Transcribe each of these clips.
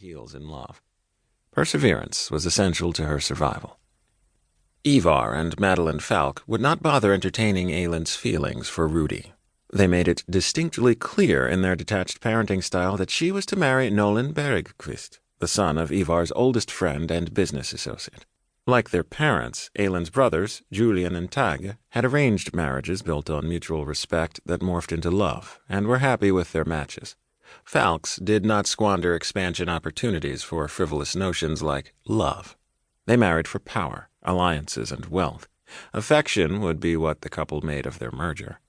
heels in love. Perseverance was essential to her survival. Ivar and Madeline Falk would not bother entertaining Aylin's feelings for Rudy. They made it distinctly clear in their detached parenting style that she was to marry Nolan Bergqvist, the son of Ivar's oldest friend and business associate. Like their parents, Aylin's brothers, Julian and Tage, had arranged marriages built on mutual respect that morphed into love, and were happy with their matches. Falks did not squander expansion opportunities for frivolous notions like love. They married for power, alliances, and wealth. Affection would be what the couple made of their merger.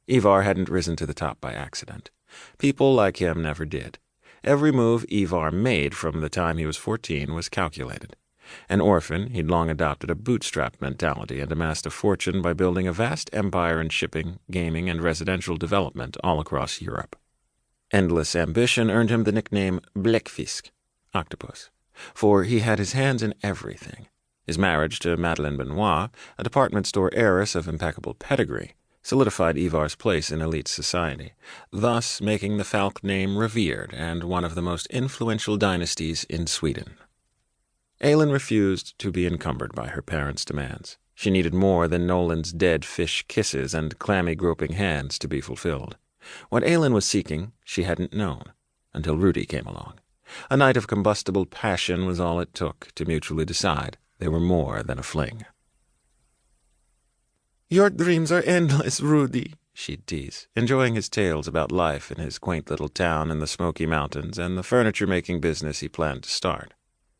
Ivar hadn't risen to the top by accident. People like him never did. Every move Ivar made from the time he was 14 was calculated. An orphan, he'd long adopted a bootstrap mentality and amassed a fortune by building a vast empire in shipping, gaming, and residential development all across Europe. Endless ambition earned him the nickname Bläckfisk, octopus, for he had his hands in everything. His marriage to Madeleine Benoit, a department store heiress of impeccable pedigree, solidified Ivar's place in elite society, thus making the Falk name revered and one of the most influential dynasties in Sweden. Aylin refused to be encumbered by her parents' demands. She needed more than Nolan's dead fish kisses and clammy groping hands to be fulfilled. What Aylin was seeking, she hadn't known, until Rudy came along. A night of combustible passion was all it took to mutually decide they were more than a fling. "Your dreams are endless, Rudy," she'd tease, enjoying his tales about life in his quaint little town in the Smoky Mountains and the furniture-making business he planned to start.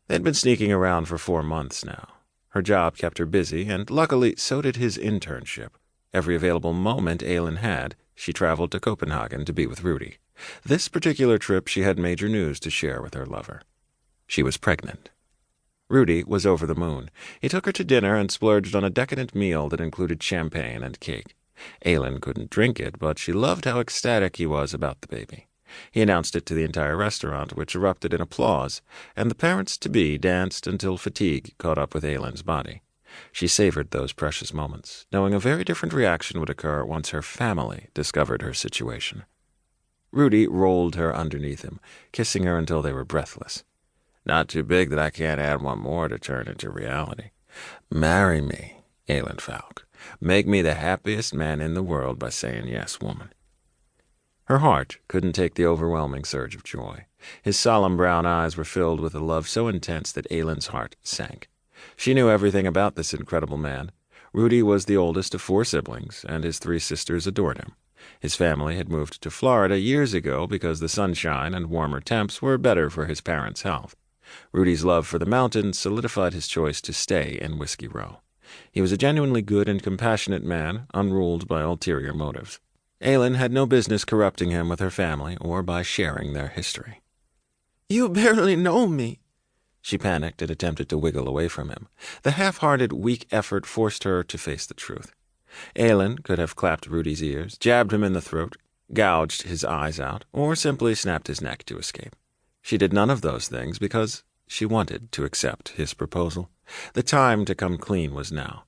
They'd been sneaking around for 4 months now. Her job kept her busy, and luckily so did his internship. Every available moment Aylin had, she traveled to Copenhagen to be with Rudy. This particular trip she had major news to share with her lover. She was pregnant. Rudy was over the moon. He took her to dinner and splurged on a decadent meal that included champagne and cake. Aylin couldn't drink it, but she loved how ecstatic he was about the baby. He announced it to the entire restaurant, which erupted in applause, and the parents-to-be danced until fatigue caught up with Aylin's body. She savored those precious moments, knowing a very different reaction would occur once her family discovered her situation. Rudy rolled her underneath him, kissing her until they were breathless. "Not too big that I can't add one more to turn into reality. Marry me, Aylin Falk. Make me the happiest man in the world by saying yes, woman." Her heart couldn't take the overwhelming surge of joy. His solemn brown eyes were filled with a love so intense that Aylin's heart sank. She knew everything about this incredible man. Rudy was the oldest of 4 siblings, and his 3 sisters adored him. His family had moved to Florida years ago because the sunshine and warmer temps were better for his parents' health. Rudy's love for the mountains solidified his choice to stay in Whiskey Row. He was a genuinely good and compassionate man, unruled by ulterior motives. Aylin had no business corrupting him with her family or by sharing their history. "You barely know me." She panicked and attempted to wiggle away from him. The half-hearted, weak effort forced her to face the truth. Aylin could have clapped Rudy's ears, jabbed him in the throat, gouged his eyes out, or simply snapped his neck to escape. She did none of those things because she wanted to accept his proposal. The time to come clean was now.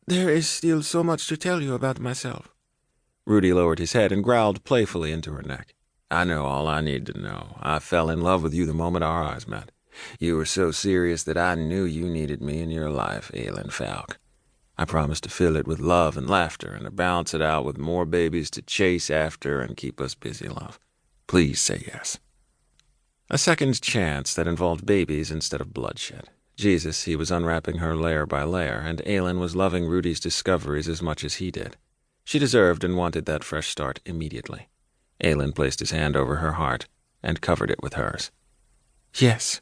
"There is still so much to tell you about myself." Rudy lowered his head and growled playfully into her neck. "I know all I need to know. I fell in love with you the moment our eyes met. You were so serious that I knew you needed me in your life, Aylin Falk. I promised to fill it with love and laughter and to balance it out with more babies to chase after and keep us busy, love. Please say yes." A second chance that involved babies instead of bloodshed. Jesus, he was unwrapping her layer by layer, and Aylin was loving Rudy's discoveries as much as he did. She deserved and wanted that fresh start immediately. Aylin placed his hand over her heart and covered it with hers. "Yes."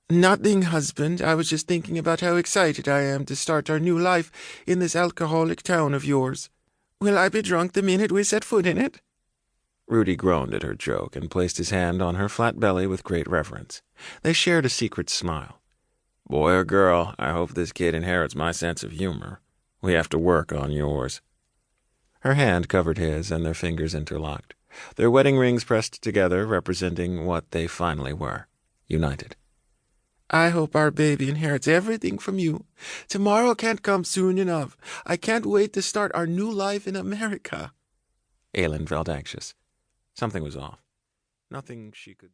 "Nothing, husband. I was just thinking about how excited I am to start our new life in this alcoholic town of yours. Will I be drunk the minute we set foot in it?" Rudy groaned at her joke and placed his hand on her flat belly with great reverence. They shared a secret smile. "Boy or girl, I hope this kid inherits my sense of humor. We have to work on yours." Her hand covered his, and their fingers interlocked. Their wedding rings pressed together, representing what they finally were, united. "I hope our baby inherits everything from you. Tomorrow can't come soon enough. I can't wait to start our new life in America." Aylin felt anxious. Something was off. Nothing she could